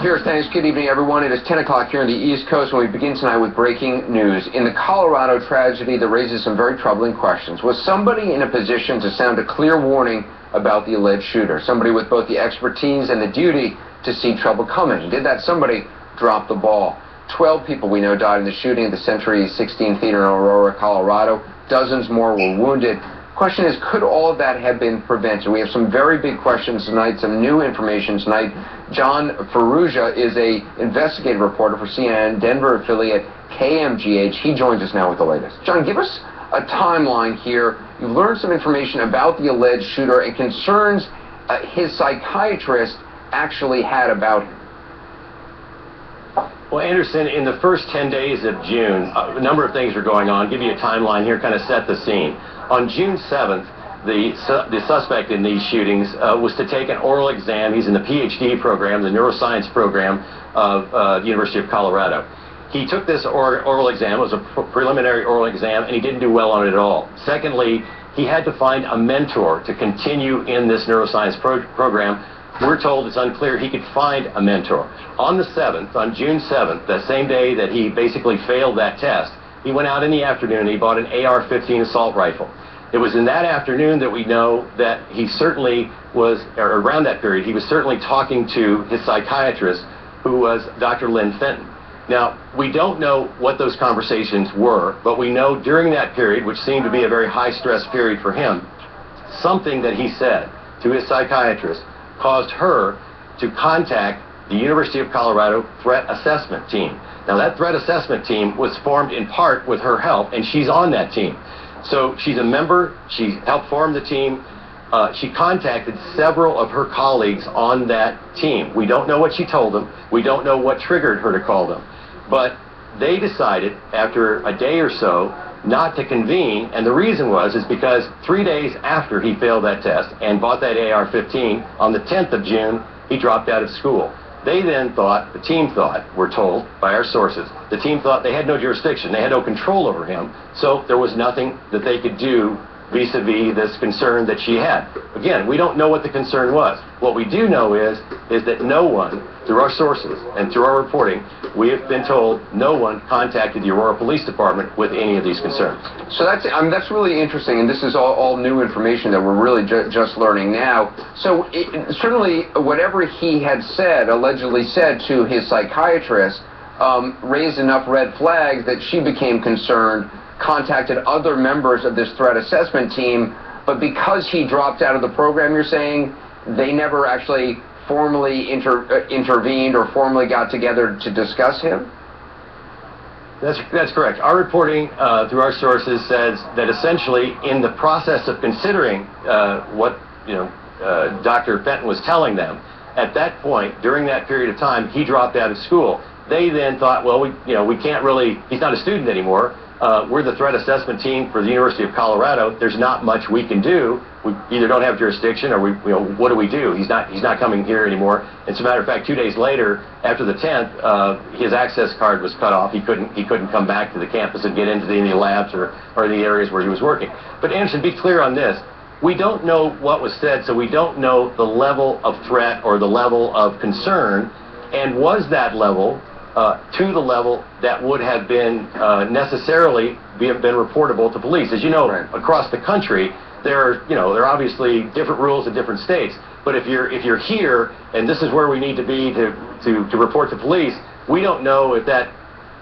Pierce, thanks. Good evening, everyone. It is 10 o'clock here on the East Coast, and we begin tonight with breaking news. In the Colorado tragedy that raises some very troubling questions, was somebody in a position to sound a clear warning about the alleged shooter? Somebody with both the expertise and the duty to see trouble coming. Did that somebody drop the ball? 12 people we know died in the shooting at the Century 16 Theater in Aurora, Colorado. Dozens more were wounded. Question is, could all of that have been prevented? We have some very big questions tonight, some new information tonight. John Ferrugia is a investigative reporter for CNN Denver affiliate KMGH. He joins us now with the latest. John, give us a timeline here. You've learned some information about the alleged shooter and concerns his psychiatrist actually had about him. Well, Anderson, in the first 10 days of June, a number of things were going on. Give you a timeline here, kind of set the scene. On June 7th, the suspect in these shootings was to take an oral exam. He's in the PhD program, the neuroscience program of the University of Colorado. He took this oral exam. It was a preliminary oral exam, and he didn't do well on it at all. Secondly, he had to find a mentor to continue in this neuroscience program. We're told it's unclear he could find a mentor. On the 7th, on June 7th, the same day that he basically failed that test, he went out in the afternoon and he bought an AR-15 assault rifle. It was in that afternoon that we know that he certainly was, or around that period, he was certainly talking to his psychiatrist, who was Dr. Lynn Fenton. Now, we don't know what those conversations were, but we know during that period, which seemed to be a very high-stress period for him, something that he said to his psychiatrist caused her to contact the University of Colorado Threat Assessment Team. Now, that Threat Assessment Team was formed in part with her help, and she's on that team. So she's a member, she helped form the team. She contacted several of her colleagues on that team. We don't know what she told them. We don't know what triggered her to call them. But they decided, after a day or so, not to convene, and the reason is because 3 days after he failed that test and bought that AR-15, on the 10th of June, he dropped out of school. They then thought, the team thought, we're told by our sources, the team thought they had no jurisdiction, they had no control over him, so there was nothing that they could do vis-a-vis this concern that she had. Again, we don't know what the concern was. What we do know is that no one, through our sources and through our reporting, we have been told no one contacted the Aurora Police Department with any of these concerns. So that's really interesting, and this is all new information that we're really just learning now. So certainly whatever he had said, allegedly said to his psychiatrist, raised enough red flags that she became concerned, contacted other members of this threat assessment team, but because he dropped out of the program, you're saying they never actually formally intervened or formally got together to discuss him? That's correct. Our reporting through our sources says that essentially in the process of considering what Dr. Fenton was telling them, at that point, during that period of time, he dropped out of school. They then thought, well, we can't really, he's not a student anymore. We're the threat assessment team for the University of Colorado. There's not much we can do. We either don't have jurisdiction or what do we do? He's not coming here anymore. As a matter of fact, 2 days later, after the 10th, his access card was cut off. He couldn't come back to the campus and get into any of the labs or the areas where he was working. But Anderson, be clear on this. We don't know what was said, so we don't know the level of threat or the level of concern. And was that level to the level that would have been necessarily been reportable to police? As you know, right, across the country, there are obviously different rules in different states. But if you're here and this is where we need to be to report to police, we don't know if that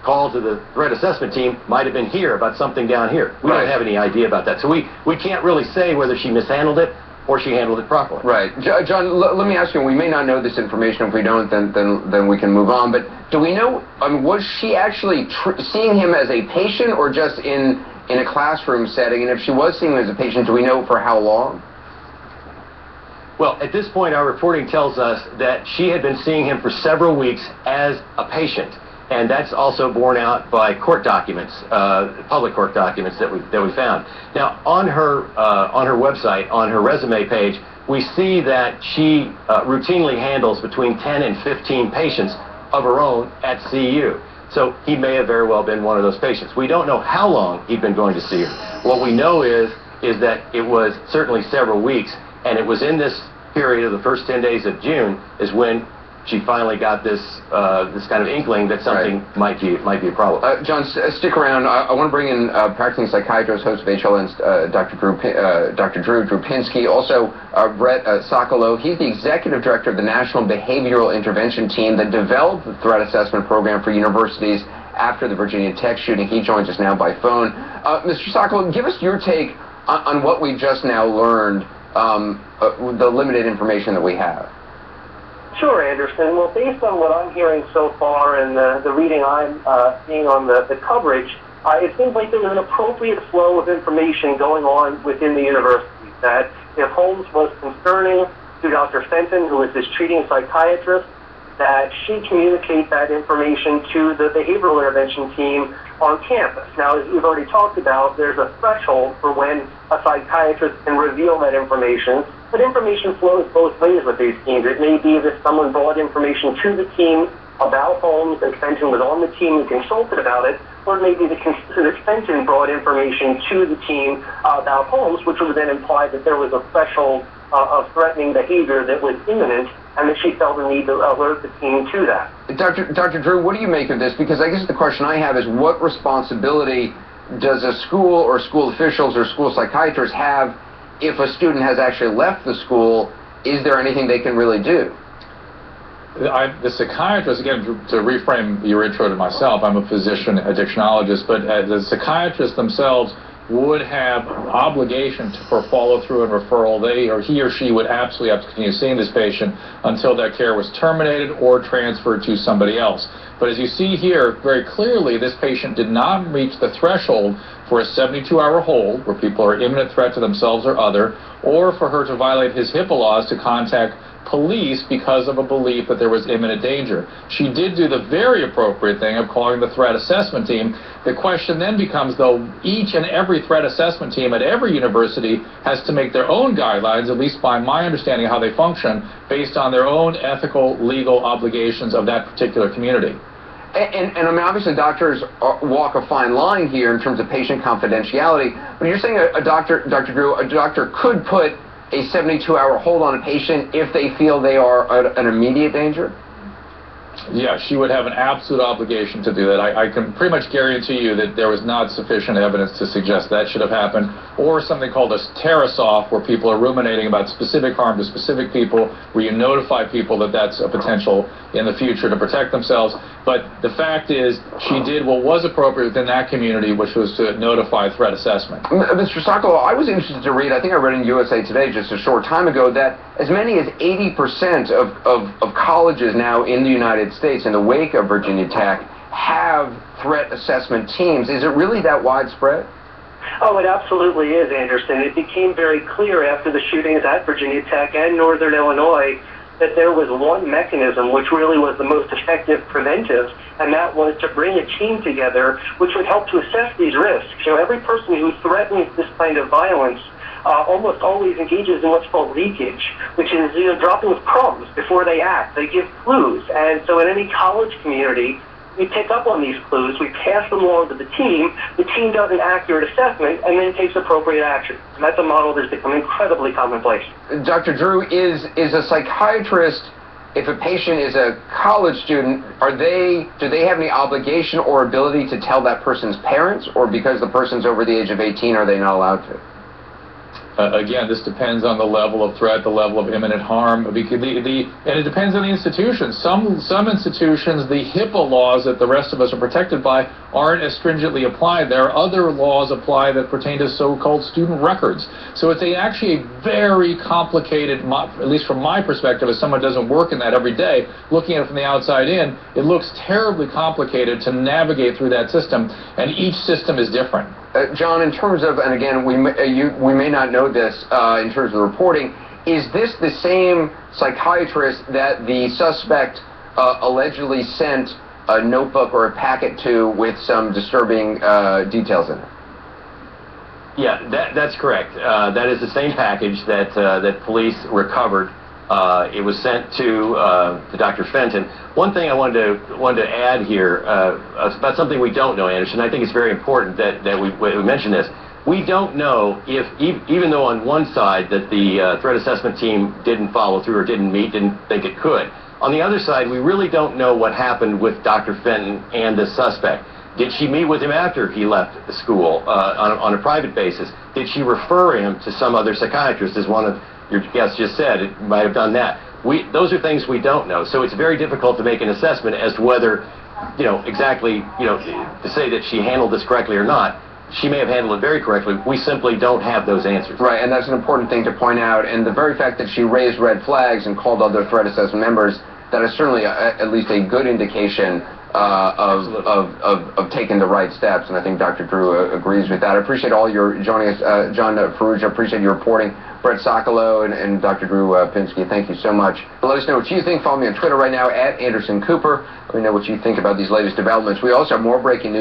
call to the threat assessment team might have been here about something down here. We don't have any idea about that. So we can't really say whether she mishandled it or she handled it properly. Right. John, let me ask you, we may not know this information. If we don't, then we can move on. But do we know, was she actually seeing him as a patient or just in a classroom setting? And if she was seeing him as a patient, do we know for how long? Well, at this point, our reporting tells us that she had been seeing him for several weeks as a patient. And that's also borne out by court documents, public court documents that we found. Now, on her website, on her resume page, we see that she routinely handles between 10 and 15 patients of her own at CU. So he may have very well been one of those patients. We don't know how long he'd been going to see her. What we know is that it was certainly several weeks, and it was in this period of the first 10 days of June is when she finally got this this kind of inkling that something might be a problem. John, stick around. I want to bring in practicing psychiatrist, host of HLN's Dr. Drew Pinsky, also Brett Sokolow. He's the executive director of the National Behavioral Intervention Team that developed the threat assessment program for universities after the Virginia Tech shooting. He joins us now by phone. Mr. Sokolow, give us your take on what we just now learned, the limited information that we have. Sure, Anderson. Well, based on what I'm hearing so far and the reading I'm seeing on the coverage, it seems like there was an appropriate flow of information going on within the university. That if Holmes was concerning to Dr. Fenton, who is his treating psychiatrist, that she communicate that information to the behavioral intervention team on campus. Now, as we've already talked about, there's a threshold for when a psychiatrist can reveal that information, but information flows both ways with these teams. It may be that someone brought information to the team about Holmes and Fenton was on the team and consulted about it, or it may be that Fenton brought information to the team about Holmes, which would then imply that there was a threshold of threatening behavior that was imminent, and that she felt the need to alert the team to that. Dr. Drew, what do you make of this? Because I guess the question I have is, what responsibility does a school or school officials or school psychiatrists have if a student has actually left the school? Is there anything they can really do? The psychiatrist, again, to reframe your intro to myself, I'm a physician, addictionologist, but the psychiatrists themselves would have obligation for follow-through and referral. He or she would absolutely have to continue seeing this patient until that care was terminated or transferred to somebody else. But as you see here, very clearly, this patient did not reach the threshold for a 72-hour hold, where people are imminent threat to themselves or other, or for her to violate his HIPAA laws to contact police because of a belief that there was imminent danger. She did do the very appropriate thing of calling the threat assessment team. The question then becomes, though, each and every threat assessment team at every university has to make their own guidelines, at least by my understanding of how they function, based on their own ethical, legal obligations of that particular community. And I mean, obviously, doctors walk a fine line here in terms of patient confidentiality, but you're saying Dr. Drew, a doctor could put a 72-hour hold on a patient if they feel they are an immediate danger? Yeah, she would have an absolute obligation to do that. I can pretty much guarantee you that there was not sufficient evidence to suggest that should have happened, or something called a terrace-off, where people are ruminating about specific harm to specific people, where you notify people that that's a potential in the future to protect themselves. But the fact is, she did what was appropriate within that community, which was to notify threat assessment. Mr. Sokolow, I was interested to read, I think I read in USA Today just a short time ago, that as many as 80% of colleges now in the United States, in the wake of Virginia Tech, have threat assessment teams. Is it really that widespread? Oh, it absolutely is, Anderson. It became very clear after the shootings at Virginia Tech and Northern Illinois that there was one mechanism which really was the most effective preventive, and that was to bring a team together which would help to assess these risks. You know, every person who threatens this kind of violence almost always engages in what's called leakage, which is, you know, dropping of crumbs before they act. They give clues. And so in any college community, we pick up on these clues, we pass them along to the team does an accurate assessment, and then takes appropriate action. And that's a model that's become incredibly commonplace. Dr. Drew, is a psychiatrist, if a patient is a college student, do they have any obligation or ability to tell that person's parents, or because the person's over the age of 18, are they not allowed to? Again, this depends on the level of threat, the level of imminent harm, and it depends on the institution. Some institutions, the HIPAA laws that the rest of us are protected by aren't as stringently applied. There are other laws applied that pertain to so-called student records. So it's actually a very complicated, at least from my perspective, as someone who doesn't work in that every day, looking at it from the outside in, it looks terribly complicated to navigate through that system, and each system is different. John, in terms of, and again, we may not know this in terms of the reporting, is this the same psychiatrist that the suspect allegedly sent a notebook or a packet to with some disturbing details in it? Yeah, that's correct. That is the same package that police recovered. It was sent to Dr. Fenton. One thing I wanted to add here about something we don't know, Anderson. I think it's very important that we mention this. We don't know if, even though on one side that the threat assessment team didn't follow through or didn't think it could, On the other side, we really don't know what happened with Dr. Fenton and the suspect. Did she meet with him after he left the school on a private basis? Did she refer him to some other psychiatrist, as one of your guests just said? It might have done that. Those are things we don't know. So it's very difficult to make an assessment as to whether, exactly, to say that she handled this correctly or not. She may have handled it very correctly. We simply don't have those answers. Right, and that's an important thing to point out. And the very fact that she raised red flags and called other threat assessment members, that is certainly at least a good indication of taking the right steps. And I think Dr. Drew agrees with that. I appreciate all your joining us, John Ferrugia. I appreciate your reporting. Brett Sokolow and Dr. Drew Pinsky, thank you so much. Let us know what you think. Follow me on Twitter right now, @AndersonCooper. Let me know what you think about these latest developments. We also have more breaking news.